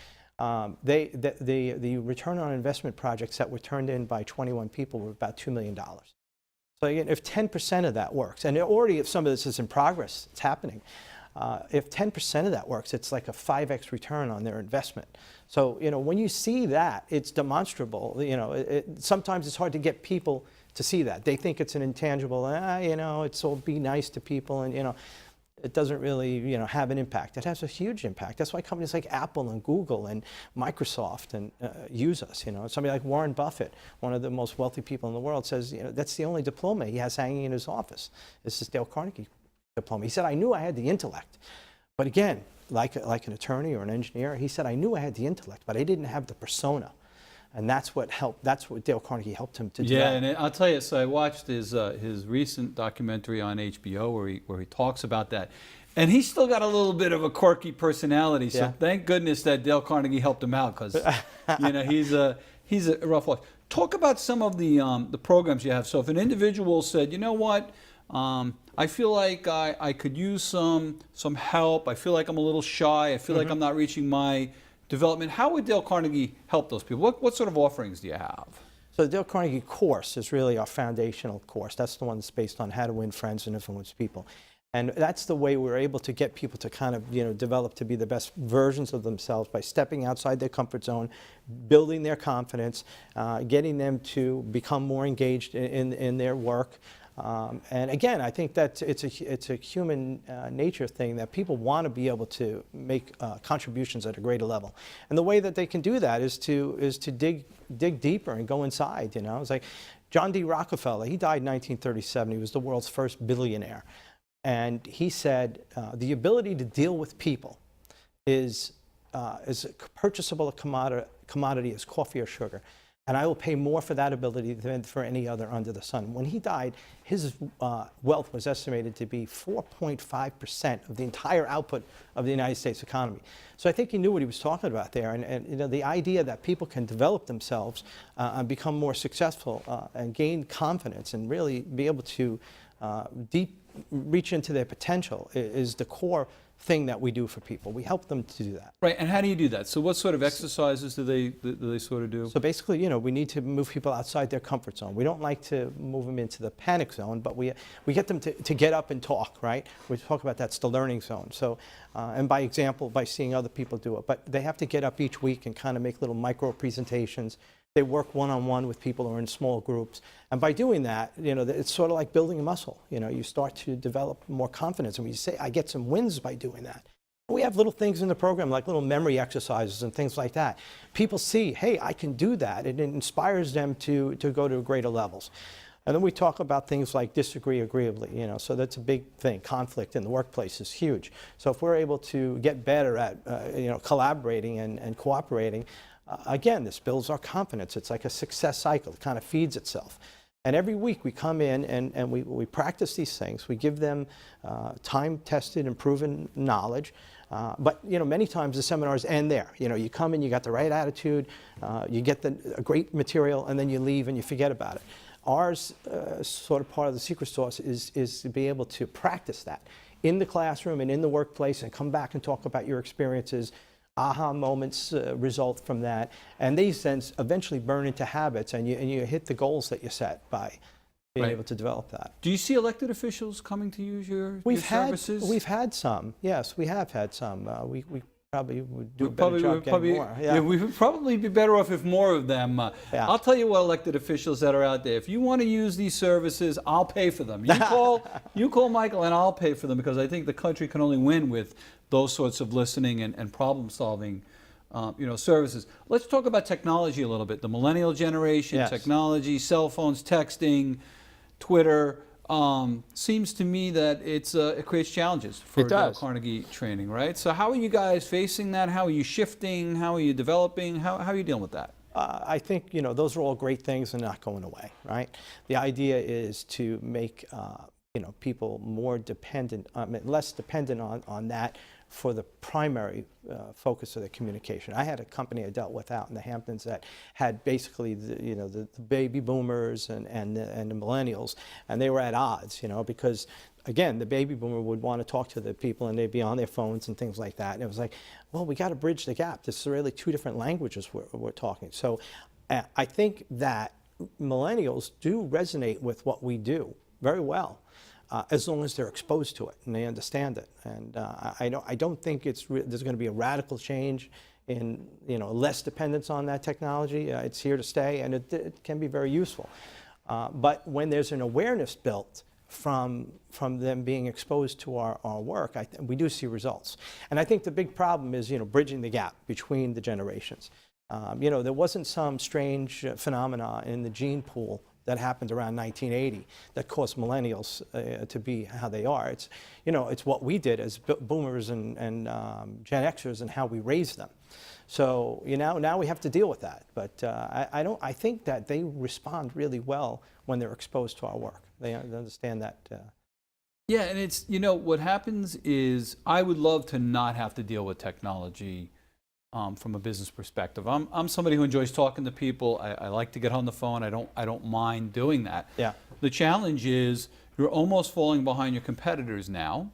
The return on investment projects that were turned in by 21 people were about $2 million. So again, if 10% of that works, and already if some of this is in progress, it's happening. If 10% of that works, it's like a 5x return on their investment. So, you know, when you see that, it's demonstrable. You know, sometimes it's hard to get people to see that. They think it's an intangible, you know, it'll be nice to people, and, you know, it doesn't really, you know, have an impact. It has a huge impact. That's why companies like Apple and Google and Microsoft use us. You know, somebody like Warren Buffett, one of the most wealthy people in the world, says, you know, that's the only diploma he has hanging in his office. This is Dale Carnegie diploma. He said, I knew I had the intellect, but again, like an attorney or an engineer, he said, I knew I had the intellect, but I didn't have the persona. And that's what helped. That's what Dale Carnegie helped him to do. Yeah, and I'll tell you. So I watched his recent documentary on HBO where he talks about that, and he's still got a little bit of a quirky personality. So thank goodness that Dale Carnegie helped him out, because you know, he's a rough watch. Talk about some of the programs you have. So if an individual said, you know what, I feel like I could use some help. I feel like I'm a little shy. I feel like I'm not reaching my development. How would Dale Carnegie help those people? What sort of offerings do you have? So the Dale Carnegie course is really our foundational course. That's the one that's based on how to win friends and influence people. And that's the way we're able to get people to kind of, you know, develop to be the best versions of themselves by stepping outside their comfort zone, building their confidence, getting them to become more engaged in their work. And again, I think that it's a human nature thing that people want to be able to make contributions at a greater level. And the way that they can do that is to dig deeper and go inside. You know, it's like John D. Rockefeller. He died in 1937. He was the world's first billionaire, and he said the ability to deal with people is as purchasable a commodity as coffee or sugar. And I will pay more for that ability than for any other under the sun. When he died, his wealth was estimated to be 4.5% of the entire output of the United States economy. So I think he knew what he was talking about there. And you know, the idea that people can develop themselves and become more successful and gain confidence and really be able to reach into their potential is the core thing that we do for people. We help them to do that. Right, and how do you do that? So what sort of exercises do they sort of do? So basically, you know, we need to move people outside their comfort zone. We don't like to move them into the panic zone, but we get them to get up and talk, right? We talk about that's the learning zone. So, and by example, by seeing other people do it. But they have to get up each week and kind of make little micro presentations. They work one-on-one with people or in small groups. And by doing that, you know, it's sort of like building a muscle. You know, you start to develop more confidence. And when you say, I get some wins by doing that. We have little things in the program, like little memory exercises and things like that. People see, hey, I can do that. It inspires them to go to greater levels. And then we talk about things like disagree agreeably, so that's a big thing. Conflict in the workplace is huge. So if we're able to get better at, collaborating and cooperating, again, this builds our confidence. It's like a success cycle. It kind of feeds itself. And every week we come in and we practice these things. We give them time-tested and proven knowledge. But many times the seminars end there. You come in, you got the right attitude, you get a great material, and then you leave and you forget about it. Ours, sort of part of the secret sauce, is to be able to practice that in the classroom and in the workplace, and come back and talk about your experiences. Aha moments result from that, and these then eventually burn into habits, and you hit the goals that you set by being able to develop that. Do you see elected officials coming to use your services? We've had some. Yes, we have had some. We probably would do a better job getting more. Yeah, we would probably be better off if more of them. I'll tell you what, elected officials that are out there, if you want to use these services, I'll pay for them. You call Michael and I'll pay for them, because I think the country can only win with those sorts of listening and problem solving services. Let's talk about technology a little bit. The millennial generation, yes. Technology, cell phones, texting, Twitter. Seems to me that it creates challenges for Dale Carnegie training, right? So how are you guys facing that? How are you shifting? How are you developing? How are you dealing with that? I think those are all great things and not going away, right? The idea is to make people more dependent, less dependent on that for the primary focus of the communication. I had a company I dealt with out in the Hamptons that had basically the baby boomers and the millennials, and they were at odds, because again, the baby boomer would want to talk to the people and they'd be on their phones and things like that. And it was like, well, we got to bridge the gap. This is really two different languages we're talking. So I think that millennials do resonate with what we do very well. As long as they're exposed to it and they understand it, and I don't think there's going to be a radical change in less dependence on that technology. It's here to stay, and it can be very useful. But when there's an awareness built from them being exposed to our work, we do see results. And I think the big problem is bridging the gap between the generations. There wasn't some strange phenomena in the gene pool that happened around 1980 that caused millennials to be how they are. It's what we did as boomers and Gen Xers and how we raised them. So now we have to deal with that. But I think that they respond really well when they're exposed to our work. They understand that. Yeah, and it's what happens is I would love to not have to deal with technology. From a business perspective, I'm somebody who enjoys talking to people. I like to get on the phone. I don't mind doing that. Yeah. The challenge is you're almost falling behind your competitors now,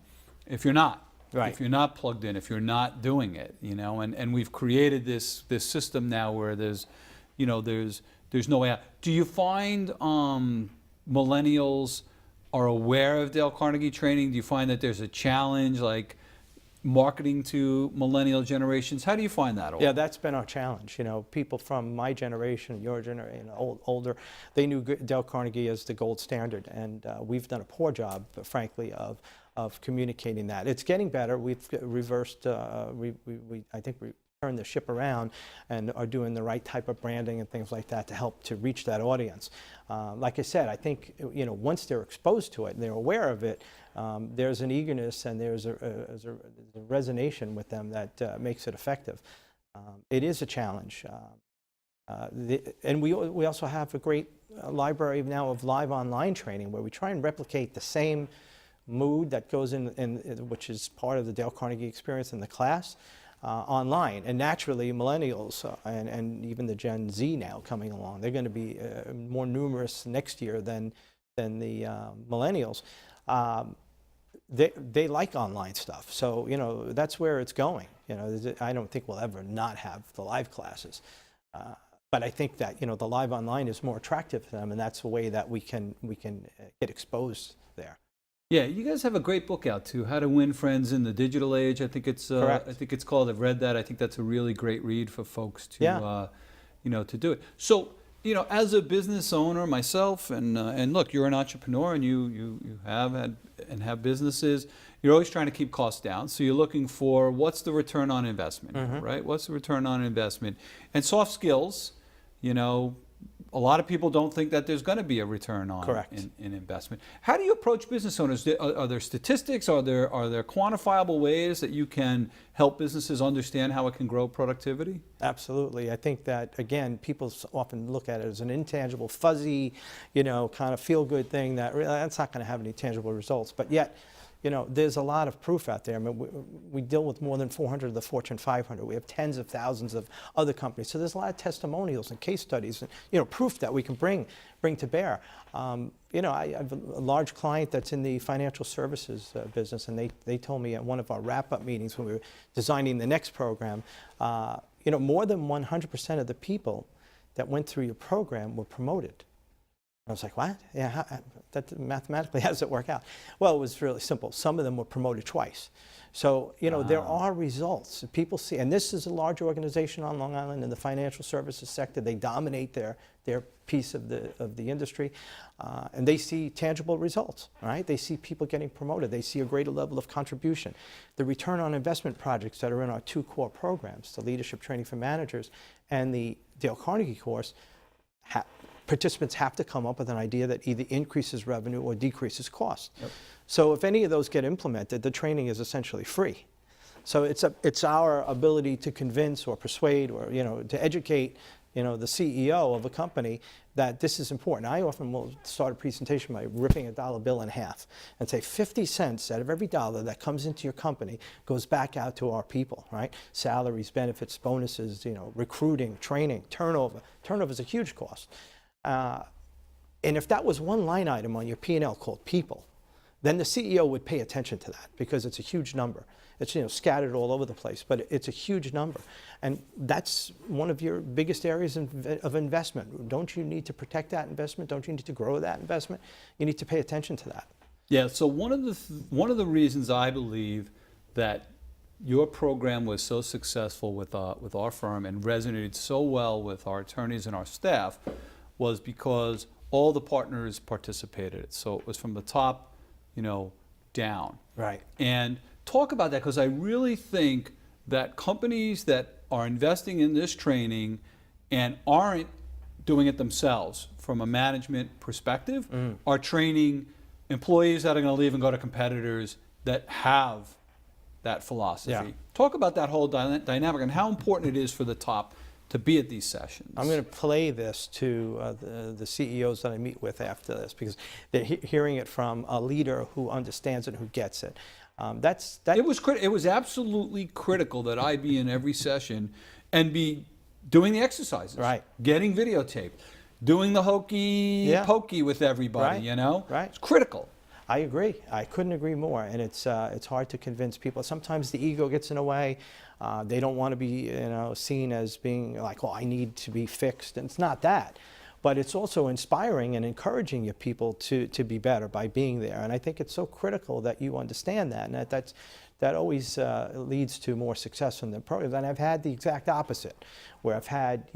if you're not. Right. If you're not plugged in, if you're not doing it, and we've created this system now where there's no way out. Do you find millennials are aware of Dale Carnegie training? Do you find that there's a challenge like marketing to millennial generations? How do you find that? Yeah, that's been our challenge. People from my generation, your generation, older, they knew Dale Carnegie as the gold standard, and we've done a poor job, frankly, of communicating that. It's getting better. We've reversed. I think we turned the ship around and are doing the right type of branding and things like that to help to reach that audience. Like I said, I think once they're exposed to it and they're aware of it, there's an eagerness and there's a resonation with them that makes it effective. It is a challenge. And we also have a great library now of live online training where we try and replicate the same mood that goes in which is part of the Dale Carnegie experience in the class online. And naturally, millennials and even the Gen Z now coming along, they're going to be more numerous next year than the millennials. They like online stuff, so that's where it's going. I don't think we'll ever not have the live classes, but I think that the live online is more attractive to them, and that's the way that we can get exposed there. Yeah, you guys have a great book out too, How to Win Friends in the Digital Age. I think it's called. I've read that. I think that's a really great read for folks to to do it. So as a business owner myself, and look, you're an entrepreneur, and you have had and have businesses. You're always trying to keep costs down. So you're looking for what's the return on investment, right? What's the return on investment? And soft skills, a lot of people don't think that there's going to be a return on Correct. in investment. How do you approach business owners? Are there statistics? Are there quantifiable ways that you can help businesses understand how it can grow productivity? Absolutely. I think that, again, people often look at it as an intangible, fuzzy, kind of feel-good thing that really, that's not going to have any tangible results. But yet, there's a lot of proof out there. I mean, we deal with more than 400 of the Fortune 500. We have tens of thousands of other companies. So there's a lot of testimonials and case studies and, proof that we can bring to bear. I have a large client that's in the financial services business, and they told me at one of our wrap-up meetings when we were designing the next program, more than 100% of the people that went through your program were promoted. I was like, what? Yeah, mathematically, how does it work out? Well, it was really simple. Some of them were promoted twice. So, there are results. People see, and this is a large organization on Long Island in the financial services sector. They dominate their piece of the industry, and they see tangible results, right? They see people getting promoted. They see a greater level of contribution. The return on investment projects that are in our two core programs, the leadership training for managers and the Dale Carnegie course, participants have to come up with an idea that either increases revenue or decreases cost. Yep. So if any of those get implemented, the training is essentially free. So it's our ability to convince or persuade or to educate the CEO of a company that this is important. I often will start a presentation by ripping a dollar bill in half and say 50 cents out of every dollar that comes into your company goes back out to our people, right? Salaries, benefits, bonuses, recruiting, training, turnover. Turnover is a huge cost. And if that was one line item on your P&L called people, then the CEO would pay attention to that because it's a huge number. It's scattered all over the place, but it's a huge number. And that's one of your biggest areas of investment. Don't you need to protect that investment? Don't you need to grow that investment? You need to pay attention to that. Yeah, so one of the reasons I believe that your program was so successful with our firm and resonated so well with our attorneys and our staff was because all the partners participated. So it was from the top, down. Right. And talk about that, because I really think that companies that are investing in this training and aren't doing it themselves from a management perspective are training employees that are going to leave and go to competitors that have that philosophy. Yeah. Talk about that whole dynamic and how important it is for the top to be at these sessions. I'm going to play this to the CEOs that I meet with after this because they're hearing it from a leader who understands it, who gets it. It was absolutely critical that I be in every session and be doing the exercises, right? Getting videotaped, doing the hokey pokey with everybody, right. Right. It's critical. I agree. I couldn't agree more. And it's hard to convince people. Sometimes the ego gets in the way. They don't want to be seen as being like, I need to be fixed. And it's not that. But it's also inspiring and encouraging your people to be better by being there. And I think it's so critical that you understand that. And that always leads to more success in the program. And I've had the exact opposite, where I've had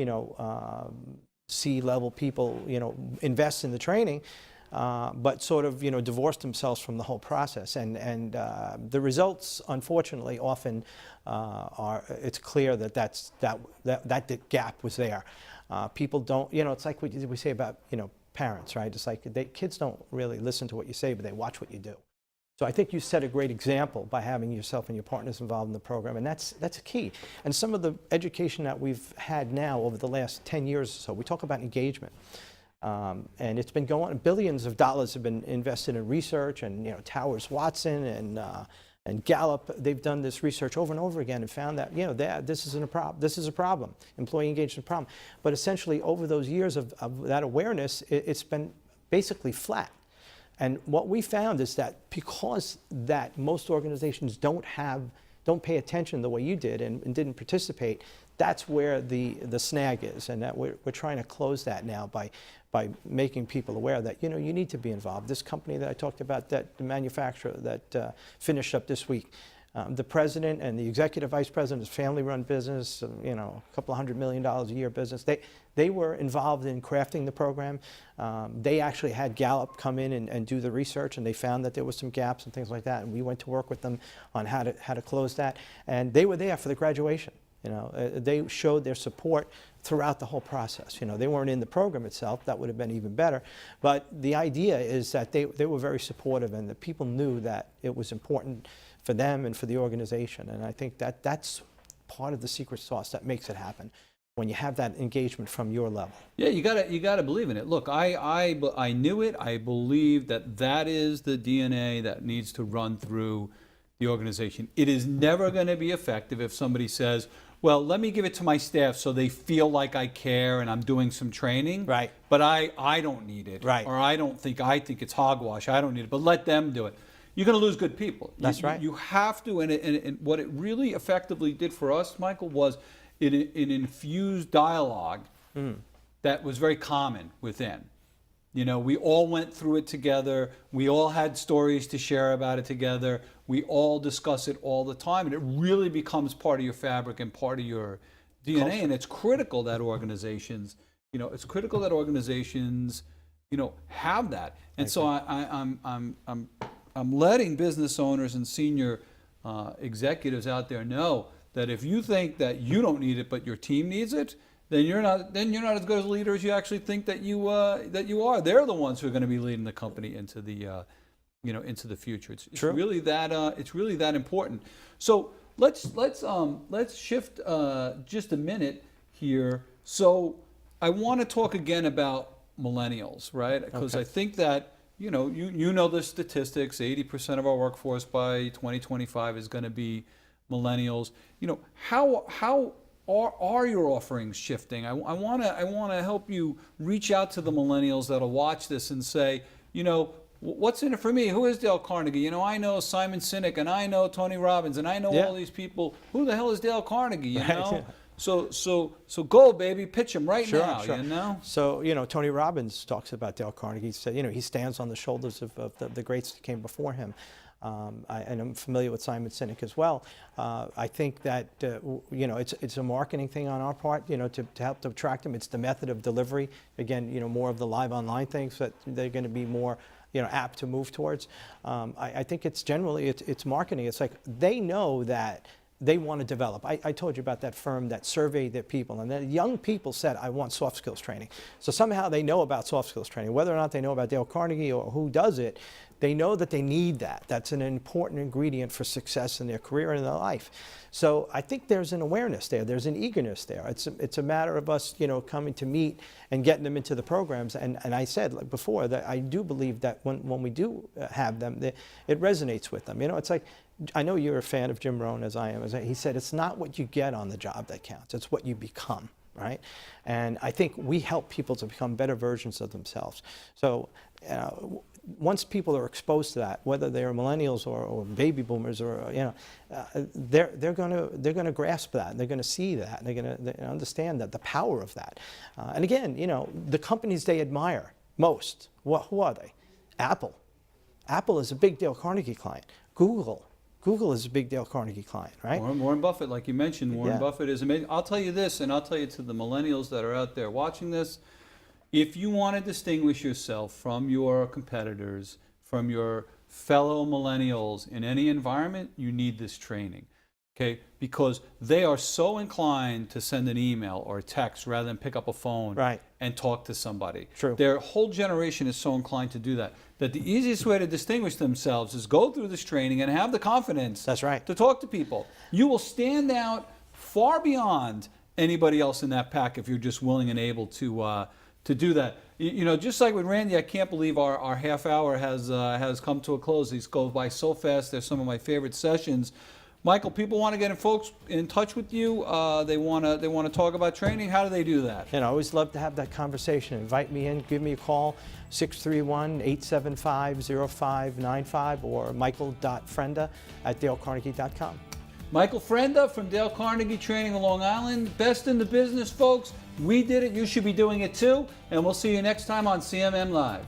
C-level people invest in the training, but sort of divorced themselves from the whole process. And the results, unfortunately, often it's clear that gap was there. People don't, it's like we say about parents, right? It's like kids don't really listen to what you say, but they watch what you do. So I think you set a great example by having yourself and your partners involved in the program, and that's a key. And some of the education that we've had now over the last 10 years or so, we talk about engagement. And it's been going, billions of dollars have been invested in research, and Towers Watson and Gallup, they've done this research over and over again and found that this is a problem, employee engagement problem. But essentially, over those years of that awareness, it's been basically flat. And what we found is that because that most organizations don't pay attention the way you did and didn't participate, that's where the snag is, and that we're trying to close that now by making people aware that you need to be involved. This company that I talked about, the manufacturer that finished up this week, the president and the executive vice president is a family-run business, a couple of $100 million a year business. They were involved in crafting the program. They actually had Gallup come in and do the research, and they found that there was some gaps and things like that. And we went to work with them on how to close that. And they were there for the graduation. They showed their support throughout the whole process. You know, they weren't in the program itself. That would have been even better. But the idea is that they were very supportive, and that people knew that it was important for them and for the organization. And I think that that's part of the secret sauce that makes it happen, when you have that engagement from your level. Yeah, you gotta believe in it. Look, I knew it. I believe that is the DNA that needs to run through the organization. It is never going to be effective if somebody says, well, let me give it to my staff so they feel like I care and I'm doing some training. Right. But I don't need it. Right. Or I think it's hogwash. I don't need it. But let them do it. You're going to lose good people. That's right. You have to, and what it really effectively did for us, Michael, was it infused dialogue that was very common within. You know, we all went through it together. We all had stories to share about it together. We all discuss it all the time, and it really becomes part of your fabric and part of your DNA. Culture. And it's critical that organizations, have that. And so I'm letting business owners and senior executives out there know that if you think that you don't need it but your team needs it, then you're not as good as a leader as you actually think that you are. They're the ones who are going to be leading the company into the into the future. It's really that important. So let's shift just a minute here. So I want to talk again about millennials, right? Because I think that you know the statistics. 80% of our workforce by 2025 is going to be millennials. You know, how are your offerings shifting? I want to help you reach out to the millennials that'll watch this and say, you know, what's in it for me? Who is Dale Carnegie? You know, I know Simon Sinek, and I know Tony Robbins, and I know all these people. Who the hell is Dale Carnegie? You know. So go, baby, pitch him right now. Sure. You know. So Tony Robbins talks about Dale Carnegie. He said, he stands on the shoulders of the greats that came before him. And I'm familiar with Simon Sinek as well. I think that it's a marketing thing on our part, to help to attract them. It's the method of delivery. Again, more of the live online things that they're going to be more apt to move towards. I think it's generally it's marketing. It's like they know that they want to develop. I told you about that firm that surveyed their people, and the young people said, I want soft skills training. So somehow they know about soft skills training. Whether or not they know about Dale Carnegie or who does it, they know that they need that. That's an important ingredient for success in their career and in their life. So I think there's an awareness there. There's an eagerness there. It's a matter of us, coming to meet and getting them into the programs. And I said like before that I do believe that when we do have them, it resonates with them. It's like, I know you're a fan of Jim Rohn, as I am. He said, it's not what you get on the job that counts. It's what you become, right? And I think we help people to become better versions of themselves. So once people are exposed to that, whether they're millennials or baby boomers, or they're going to grasp that. They're going to see that. They're going to understand that the power of that. And again, the companies they admire most. Who are they? Apple. Apple is a big Dale Carnegie client. Google is a big Dale Carnegie client, right? Warren Buffett, like you mentioned, Warren Buffett is amazing. I'll tell you this, and I'll tell you to the millennials that are out there watching this, if you want to distinguish yourself from your competitors, from your fellow millennials in any environment, you need this training, okay? Because they are so inclined to send an email or a text rather than pick up a phone and talk to somebody. True. Their whole generation is so inclined to do that the easiest way to distinguish themselves is go through this training and have the confidence to talk to people. You will stand out far beyond anybody else in that pack if you're just willing and able to do that. Just like with Randy, I can't believe our half hour has come to a close. These go by so fast. They're some of my favorite sessions. Michael, people want to get in touch with you. They want to talk about training. How do they do that? I always love to have that conversation. Invite me in. Give me a call, 631-875-0595, or michael.frenda@dalecarnegie.com. Michael Frenda from Dale Carnegie Training in Long Island. Best in the business, folks. We did it. You should be doing it too. And we'll see you next time on CMM Live.